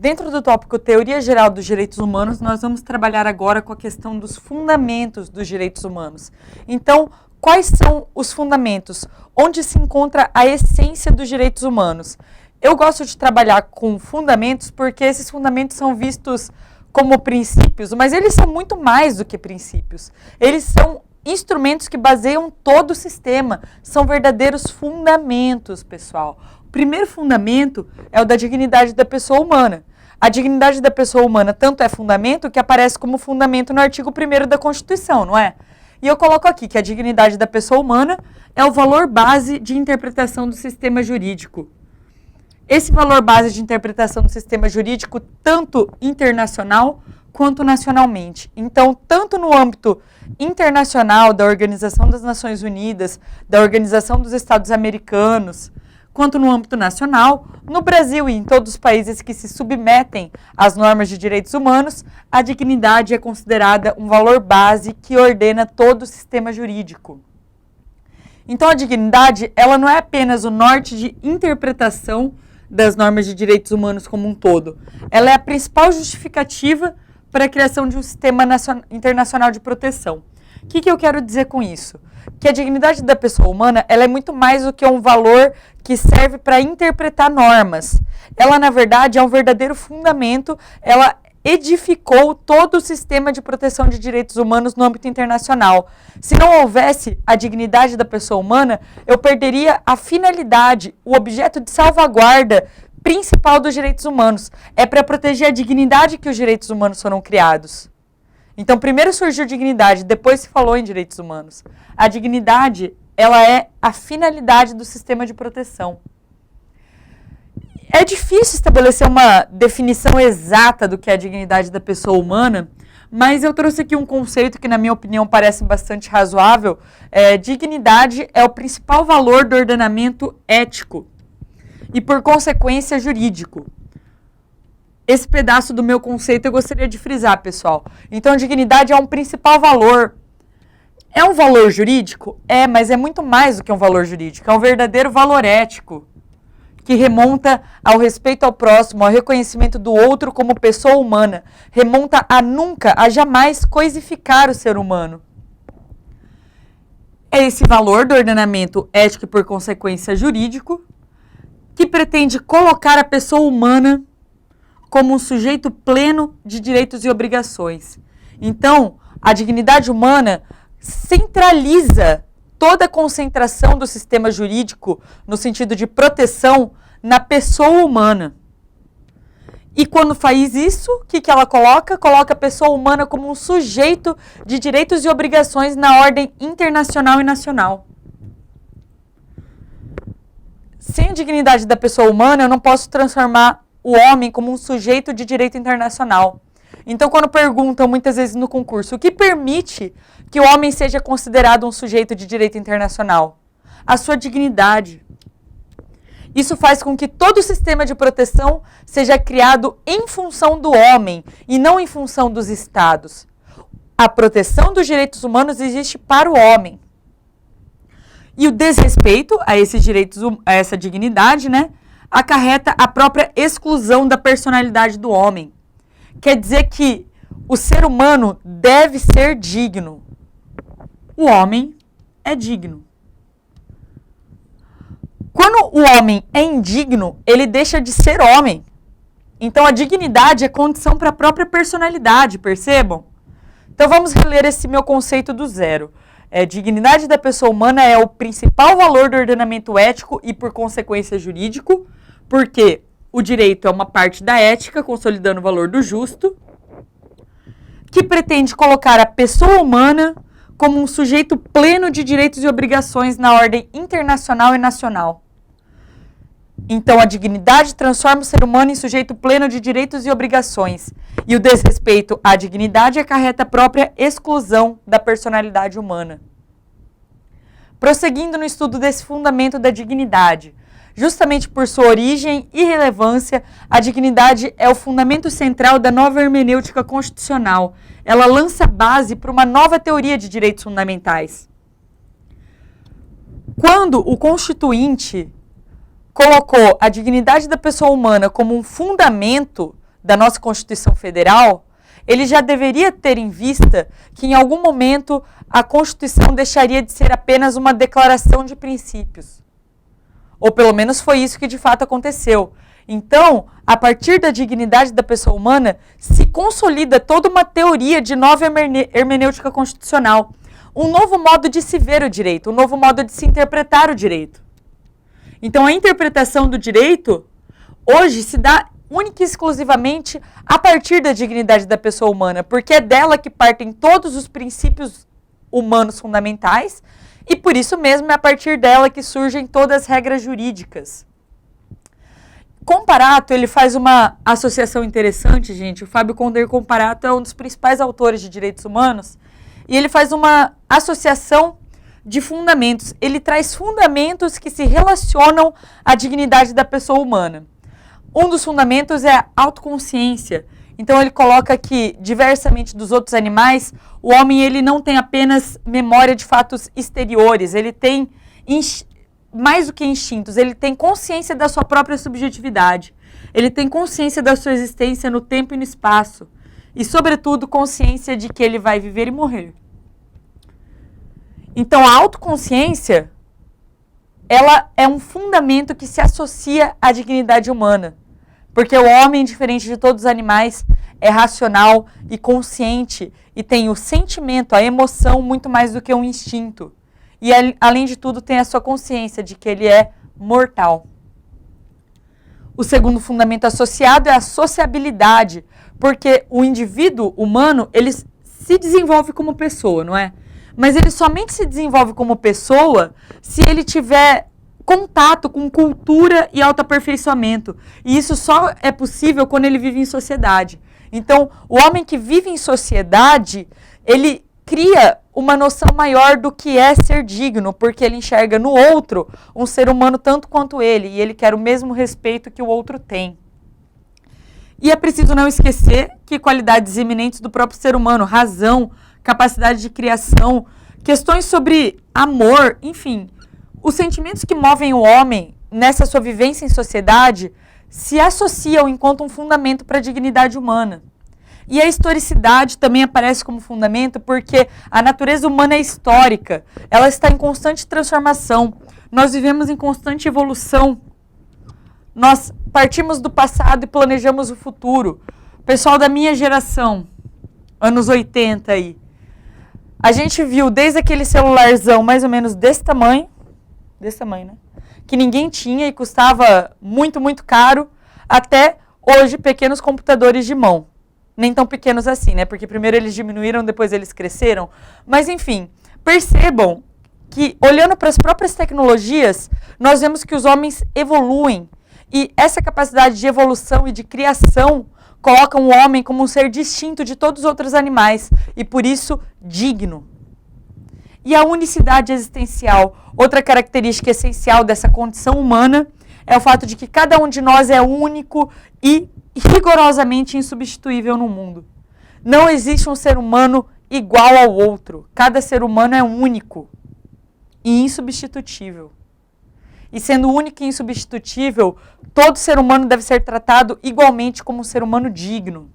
Dentro do tópico Teoria Geral dos Direitos Humanos, nós vamos trabalhar agora com a questão dos fundamentos dos direitos humanos. Então, quais são os fundamentos? Onde se encontra a essência dos direitos humanos? Eu gosto de trabalhar com fundamentos porque esses fundamentos são vistos como princípios, mas eles são muito mais do que princípios. Eles são instrumentos que baseiam todo o sistema, são verdadeiros fundamentos, pessoal. O primeiro fundamento é o da dignidade da pessoa humana. A dignidade da pessoa humana tanto é fundamento que aparece como fundamento no artigo 1º da Constituição, não é? E eu coloco aqui que a dignidade da pessoa humana é o valor base de interpretação do sistema jurídico. Esse valor base de interpretação do sistema jurídico, tanto internacional quanto nacionalmente. Então, tanto no âmbito internacional da Organização das Nações Unidas, da Organização dos Estados Americanos, quanto no âmbito nacional, no Brasil e em todos os países que se submetem às normas de direitos humanos, a dignidade é considerada um valor base que ordena todo o sistema jurídico. Então, a dignidade, ela não é apenas o norte de interpretação das normas de direitos humanos como um todo. Ela é a principal justificativa para a criação de um sistema internacional de proteção. O que eu quero dizer com isso? Que a dignidade da pessoa humana, ela é muito mais do que um valor que serve para interpretar normas. Ela, na verdade, é um verdadeiro fundamento, ela edificou todo o sistema de proteção de direitos humanos no âmbito internacional. Se não houvesse a dignidade da pessoa humana, eu perderia a finalidade, o objeto de salvaguarda principal dos direitos humanos. É para proteger a dignidade que os direitos humanos foram criados. Então, primeiro surgiu dignidade, depois se falou em direitos humanos. A dignidade, ela é a finalidade do sistema de proteção. É difícil estabelecer uma definição exata do que é a dignidade da pessoa humana, mas eu trouxe aqui um conceito que, na minha opinião, parece bastante razoável. Dignidade é o principal valor do ordenamento ético e, por consequência, jurídico. Esse pedaço do meu conceito eu gostaria de frisar, pessoal. Então, dignidade é um principal valor. É um valor jurídico? É, mas é muito mais do que um valor jurídico. É um verdadeiro valor ético, que remonta ao respeito ao próximo, ao reconhecimento do outro como pessoa humana. Remonta a nunca, a jamais coisificar o ser humano. É esse valor do ordenamento ético e, por consequência, jurídico, que pretende colocar a pessoa humana como um sujeito pleno de direitos e obrigações. Então, a dignidade humana centraliza toda a concentração do sistema jurídico no sentido de proteção na pessoa humana. E quando faz isso, o que ela coloca? Coloca a pessoa humana como um sujeito de direitos e obrigações na ordem internacional e nacional. Sem a dignidade da pessoa humana, eu não posso transformar o homem como um sujeito de direito internacional. Então, quando perguntam muitas vezes no concurso, o que permite que o homem seja considerado um sujeito de direito internacional? A sua dignidade. Isso faz com que todo o sistema de proteção seja criado em função do homem e não em função dos estados. A proteção dos direitos humanos existe para o homem. E o desrespeito a esses direitos, a essa dignidade, acarreta a própria exclusão da personalidade do homem. Quer dizer que o ser humano deve ser digno. O homem é digno. Quando o homem é indigno, ele deixa de ser homem. Então, a dignidade é condição para a própria personalidade, percebam? Então, vamos reler esse meu conceito do zero. Dignidade da pessoa humana é o principal valor do ordenamento ético e, por consequência, jurídico, porque o direito é uma parte da ética, consolidando o valor do justo, que pretende colocar a pessoa humana como um sujeito pleno de direitos e obrigações na ordem internacional e nacional. Então, a dignidade transforma o ser humano em sujeito pleno de direitos e obrigações. E o desrespeito à dignidade acarreta a própria exclusão da personalidade humana. Prosseguindo no estudo desse fundamento da dignidade, justamente por sua origem e relevância, a dignidade é o fundamento central da nova hermenêutica constitucional. Ela lança base para uma nova teoria de direitos fundamentais. Quando o Constituinte colocou a dignidade da pessoa humana como um fundamento da nossa Constituição Federal, ele já deveria ter em vista que em algum momento a Constituição deixaria de ser apenas uma declaração de princípios. Ou pelo menos foi isso que de fato aconteceu. Então, a partir da dignidade da pessoa humana, se consolida toda uma teoria de nova hermenêutica constitucional. Um novo modo de se ver o direito, um novo modo de se interpretar o direito. Então, a interpretação do direito, hoje, se dá única e exclusivamente a partir da dignidade da pessoa humana, porque é dela que partem todos os princípios humanos fundamentais, e por isso mesmo é a partir dela que surgem todas as regras jurídicas. Comparato, ele faz uma associação interessante, gente. O Fábio Conder Comparato é um dos principais autores de direitos humanos, e ele faz uma associação de fundamentos. Ele traz fundamentos que se relacionam à dignidade da pessoa humana. Um dos fundamentos é a autoconsciência. Então ele coloca que, diversamente dos outros animais, o homem ele não tem apenas memória de fatos exteriores, ele tem mais do que instintos, ele tem consciência da sua própria subjetividade, ele tem consciência da sua existência no tempo e no espaço, e, sobretudo, consciência de que ele vai viver e morrer. Então, a autoconsciência, ela é um fundamento que se associa à dignidade humana, porque o homem, diferente de todos os animais, é racional e consciente e tem o sentimento, a emoção, muito mais do que um instinto. E, além de tudo, tem a sua consciência de que ele é mortal. O segundo fundamento associado é a sociabilidade, porque o indivíduo humano, ele se desenvolve como pessoa, não é? Mas ele somente se desenvolve como pessoa se ele tiver contato com cultura e autoaperfeiçoamento. E isso só é possível quando ele vive em sociedade. Então, o homem que vive em sociedade, ele cria uma noção maior do que é ser digno, porque ele enxerga no outro um ser humano tanto quanto ele, e ele quer o mesmo respeito que o outro tem. E é preciso não esquecer que qualidades eminentes do próprio ser humano, razão, capacidade de criação, questões sobre amor, enfim, os sentimentos que movem o homem nessa sua vivência em sociedade se associam enquanto um fundamento para a dignidade humana. E a historicidade também aparece como fundamento porque a natureza humana é histórica, ela está em constante transformação, nós vivemos em constante evolução, nós partimos do passado e planejamos o futuro. Pessoal da minha geração, anos 80 aí, a gente viu desde aquele celularzão mais ou menos desse tamanho, né? Que ninguém tinha e custava muito, muito caro, até hoje pequenos computadores de mão. Nem tão pequenos assim, né? Porque primeiro eles diminuíram, depois eles cresceram. Mas enfim, percebam que olhando para as próprias tecnologias, nós vemos que os homens evoluem. E essa capacidade de evolução e de criação colocam o homem como um ser distinto de todos os outros animais e, por isso, digno. E a unicidade existencial, outra característica essencial dessa condição humana, é o fato de que cada um de nós é único e rigorosamente insubstituível no mundo. Não existe um ser humano igual ao outro. Cada ser humano é único e insubstitutível. E sendo único e insubstitutível, todo ser humano deve ser tratado igualmente como um ser humano digno.